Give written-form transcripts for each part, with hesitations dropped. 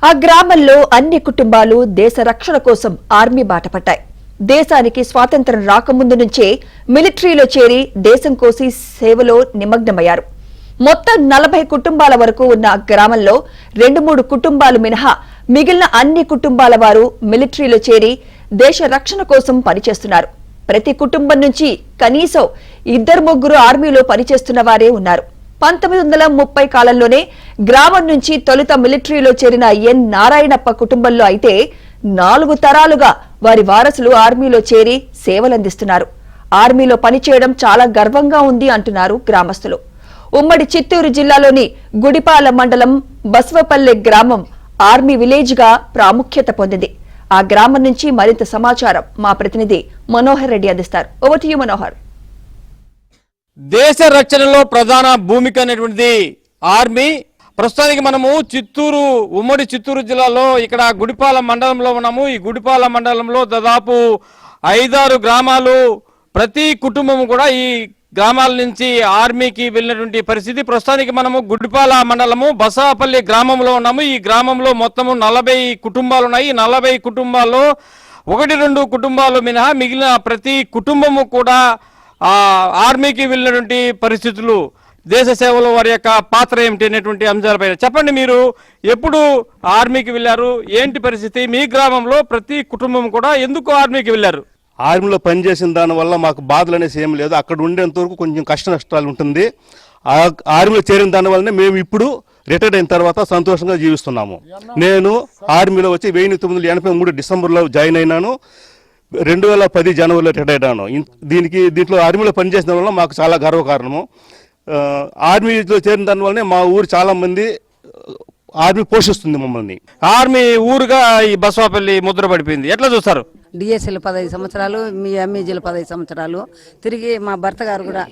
ఆ గ్రామంలో అన్ని కుటుంబాలు దేశ రక్షణ కోసం ఆర్మీ బాట పట్టాయి. దేశానికి స్వాతంత్ర్యం రాకముందు నుంచే మిలిటరీలో చేరి దేశం కోసం సేవలో నిమగ్నమయ్యారు. మొత్తం 40 కుటుంబాల వరకు ఉన్న గ్రామంలో 2-3 కుటుంబాలు మినహా మిగిలిన అన్ని కుటుంబాల వారు మిలిటరీలో చేరి దేశ రక్షణ కోసం పనిచేస్తున్నారు. ప్రతి కుటుంబం నుంచి కనీసం 2-3 ఆర్మీలో పనిచేస్తున్న వారే ఉన్నారు. 1930 కాలంలోనే గ్రామం నుంచి తొలుత మిలిటరీలో చేరిన ఎన్ నారాయణప్ప కుటుంబంలో అయితే 4 తరాలుగా వారి వారసులు ఆర్మీలో చేరి సేవలందిస్తున్నారు. ఆర్మీలో పనిచేయడం చాలా గర్వంగా ఉంది అంటున్నారు గ్రామస్తులు. ఉమ్మడి చిత్తూరు జిల్లాలోని గుడిపాల మండలం బస్వపల్లె గ్రామం ఆర్మీ విలేజ్ గా ప్రాముఖ్యత పొందింది. ఆ గ్రామం నుంచి మరింత సమాచారం మా ప్రతినిధి మనోహర్ రెడ్డి అందిస్తారు. Over to you Manohar. దేశ రక్షణలో ప్రధాన భూమిక అనేటువంటిది ఆర్మీ. ప్రస్తుతానికి మనము ఉమ్మడి చిత్తూరు జిల్లాలో ఇక్కడ గుడిపాల మండలంలో ఉన్నాము. ఈ గుడిపాల మండలంలో దాదాపు 5-6 గ్రామాలు, ప్రతి కుటుంబం కూడా ఈ గ్రామాల నుంచి ఆర్మీకి వెళ్ళినటువంటి పరిస్థితి. ప్రస్తుతానికి మనము గుడిపాల మండలము బసాపల్లి గ్రామంలో ఉన్నాము. ఈ గ్రామంలో మొత్తము 40 కుటుంబాలు ఉన్నాయి. 40 కుటుంబాల్లో 1-2 కుటుంబాలు మినహా మిగిలిన ప్రతి కుటుంబము కూడా ఆర్మీకి వెళ్ళినటువంటి పరిస్థితులు, దేశ సేవలో వారి యొక్క పాత్ర ఏమిటి అనేటువంటి అంశాలపైన చెప్పండి. మీరు ఎప్పుడు ఆర్మీకి వెళ్ళారు, ఏంటి పరిస్థితి? మీ గ్రామంలో ప్రతి కుటుంబం కూడా ఎందుకు ఆర్మీకి వెళ్ళారు? ఆర్మీలో పనిచేసిన దానివల్ల మాకు బాధలు అనేసి ఏం లేదు. అక్కడ ఉండేంత వరకు కొంచెం కష్ట నష్టాలు ఉంటుంది. ఆర్మీలో చేరిన దానివల్లనే మేము ఇప్పుడు రిటైర్డ్ అయిన తర్వాత సంతోషంగా జీవిస్తున్నాము. నేను ఆర్మీలో వచ్చి 1983 డిసెంబర్లో జాయిన్ అయినాను. 2010 జనవరిలో రిటైర్ అయ్యాను. దీంట్లో ఆర్మీలో పనిచేసిన వల్ల మాకు చాలా గర్వకారణము. ఆర్మీలో చేరిన దానివల్లనే మా ఊరు చాలా మంది ఆర్మీ పోషిస్తుంది మమ్మల్ని. ఆర్మీ ఊరుగా ఈ బస్వాపల్లి ముద్ర పడిపోయింది. ఎట్లా చూస్తారు? డిఎస్ఎల్ 15 సంవత్సరాలు, మీ ఎంఈజీలు 15 సంవత్సరాలు. తిరిగి మా భర్త గారు కూడా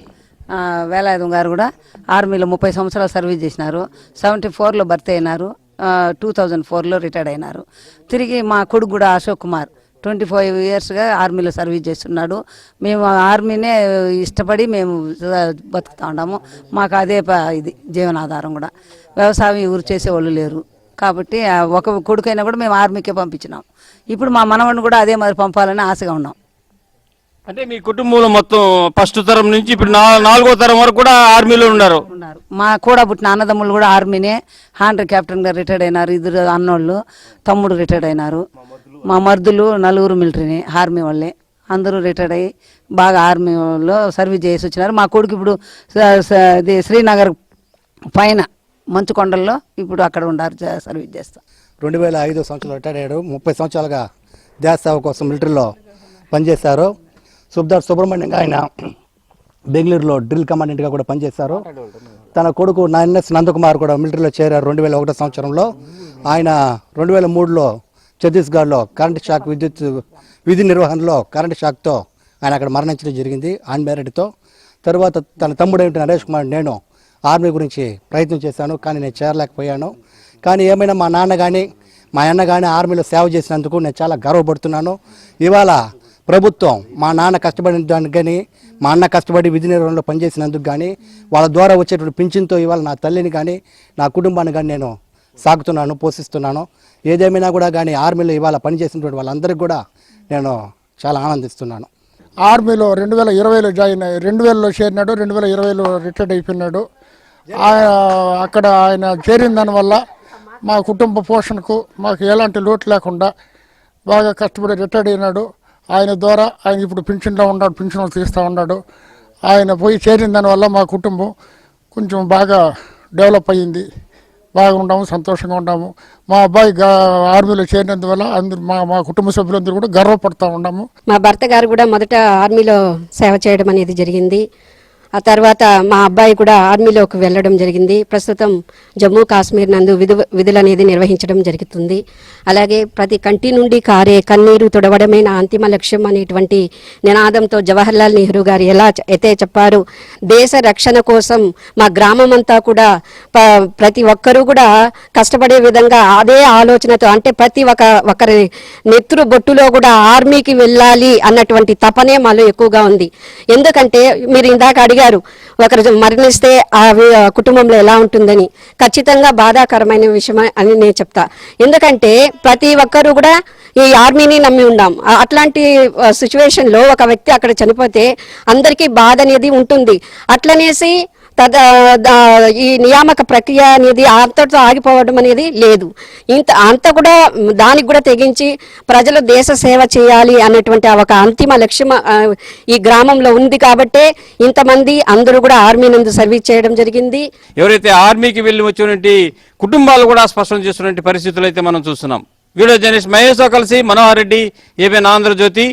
వేలాయుధం గారు కూడా ఆర్మీలో 30 సంవత్సరాలు సర్వీస్ చేసినారు. 74లో భర్తీ అయినారు. 2004లో రిటైర్డ్ అయినారు. తిరిగి మా కొడుకు కూడా అశోక్ కుమార్ 25 ఇయర్స్గా ఆర్మీలో సర్వీస్ చేస్తున్నాడు. మేము ఆర్మీనే ఇష్టపడి మేము బతుకుతూ ఉన్నాము. మాకు అదే ఇది జీవనాధారం కూడా. వ్యవసాయం ఊరు చేసేవాళ్ళు లేరు కాబట్టి ఒక కొడుకైనా కూడా మేము ఆర్మీకే పంపించినాం. ఇప్పుడు మా మనవడిని కూడా అదే మరి పంపాలని ఆశగా ఉన్నాం. అంటే మీ కుటుంబంలో మొత్తం ఫస్ట్ తరం నుంచి ఇప్పుడు 4వ తరం వరకు కూడా ఆర్మీలో ఉన్నారు. మా కూడా పుట్టిన అన్నదమ్ములు కూడా ఆర్మీనే. హ్యాండర్ కెప్టెన్ గా రిటైర్డ్ అయినారు. 2 అన్నోళ్ళు, తమ్ముడు రిటైర్డ్ అయినారు. మా మర్దులు 4 మిలిటరీని, ఆర్మీ వాళ్ళే. అందరూ రిటైర్డ్ అయ్యి బాగా ఆర్మీలో సర్వీస్ చేసి వచ్చినారు. మా కొడుకు ఇప్పుడు ఇది శ్రీనగర్ పైన మంచుకొండల్లో ఇప్పుడు అక్కడ ఉండారు, సర్వీస్ చేస్తాం. 2005 సంవత్సరాలు రిటైర్ అయ్యాడు. 30 సంవత్సరాలుగా దేశ సేవ కోసం మిలిటరీలో పనిచేశారు. సుబ్రహ్మణ్యంగా ఆయన బెంగళూరులో డ్రిల్ కమాండెంట్గా కూడా పనిచేశారు. తన కొడుకు ఎన్ఎస్ నందకుమార్ కూడా మిలిటరీలో చేరారు 2001 సంవత్సరంలో. ఆయన 2003లో ఛత్తీస్గఢ్లో కరెంట్ షాక్ విధి నిర్వహణలో కరెంట్ షాక్తో ఆయన అక్కడ మరణించడం జరిగింది అన్మ్యారీడ్తో. తర్వాత తన తమ్ముడు ఏంటి నరేష్ కుమార్, నేను ఆర్మీ గురించి ప్రయత్నం చేశాను కానీ నేను చేరలేకపోయాను. కానీ ఏమైనా మా నాన్న కానీ మా అన్న కానీ ఆర్మీలో సేవ చేసినందుకు నేను చాలా గర్వపడుతున్నాను. ఇవాళ ప్రభుత్వం మా నాన్న కష్టపడిన దానికి కానీ మా అన్న కష్టపడి విధి నిర్వహణలో పనిచేసినందుకు కానీ వాళ్ళ ద్వారా వచ్చేటువంటి పింఛన్తో ఇవాళ నా తల్లిని కానీ నా కుటుంబాన్ని కానీ నేను సాగుతున్నాను, పోషిస్తున్నాను. ఏదేమైనా కూడా కానీ ఆర్మీలో ఇవాళ పనిచేసినటువంటి వాళ్ళందరికీ కూడా నేను చాలా ఆనందిస్తున్నాను. ఆర్మీలో 2020లో జాయిన్ అయ్యి 2000లో చేరినాడు. 2020లో రిటైర్డ్ అయిపోయినాడు. అక్కడ ఆయన చేరిన దానివల్ల మా కుటుంబ పోషణకు మాకు ఎలాంటి లోటు లేకుండా బాగా కష్టపడి రిటైర్డ్ అయినాడు. ఆయన ద్వారా ఆయన ఇప్పుడు పింఛన్లో ఉన్నాడు, పింఛన్లు తీస్తూ ఉన్నాడు. ఆయన పోయి చేరిన దానివల్ల మా కుటుంబం కొంచెం బాగా డెవలప్ అయ్యింది. బాగా ఉన్నాము, సంతోషంగా ఉన్నాము. మా అబ్బాయి ఆర్మీలో చేరినందువల్ల అందరూ మా కుటుంబ సభ్యులందరూ కూడా గర్వపడుతూ ఉన్నాము. మా భర్త గారు కూడా మొదట ఆర్మీలో సేవ చేయడం అనేది జరిగింది. ఆ తర్వాత మా అబ్బాయి కూడా ఆర్మీలోకి వెళ్ళడం జరిగింది. ప్రస్తుతం జమ్మూ కాశ్మీర్ నందు విధులు అనేది నిర్వహించడం జరుగుతుంది. అలాగే ప్రతి కంటి నుండి కారే కన్నీరు తుడవడమే నా అంతిమ లక్ష్యం అనేటువంటి నినాదంతో జవహర్లాల్ నెహ్రూ గారు ఎలా అయితే చెప్పారు, దేశ రక్షణ కోసం మా గ్రామం అంతా కూడా ప్రతి ఒక్కరూ కూడా కష్టపడే విధంగా అదే ఆలోచనతో, అంటే ప్రతి ఒక్కరి నెత్తురు బొట్టులో కూడా ఆర్మీకి వెళ్ళాలి అన్నటువంటి తపనే మాలో ఎక్కువగా ఉంది. ఎందుకంటే మీరు ఇందాక అడిగారు అడిగారు, ఒకరు మరణిస్తే ఆ కుటుంబంలో ఎలా ఉంటుందని. ఖచ్చితంగా బాధాకరమైన విషయం అని నేను చెప్తా. ఎందుకంటే ప్రతి ఒక్కరు కూడా ఈ ఆర్మీని నమ్మి ఉన్నాం. అట్లాంటి సిచ్యువేషన్లో ఒక వ్యక్తి అక్కడ చనిపోతే అందరికీ బాధ అనేది ఉంటుంది. అట్లనేసి ఈ నియామక ప్రక్రియ అనేది అంతటితో ఆగిపోవడం అనేది లేదు. అంత కూడా దానికి కూడా తెగించి ప్రజలు దేశ సేవ చేయాలి అన్నటువంటి ఒక అంతిమ లక్ష్యం ఈ గ్రామంలో ఉంది. కాబట్టే ఇంతమంది అందరూ కూడా ఆర్మీ నందు సర్వీస్ చేయడం జరిగింది. ఎవరైతే ఆర్మీకి వెళ్ళి వచ్చినటువంటి కుటుంబాలు కూడా స్పష్టం చేస్తున్నటువంటి పరిస్థితులు అయితే మనం చూస్తున్నాం. వీడియో జర్నలిస్ట్ మహేష్తో కలిసి మనోహర్ రెడ్డి, ఏబిఎన్ ఆంధ్రజ్యోతి,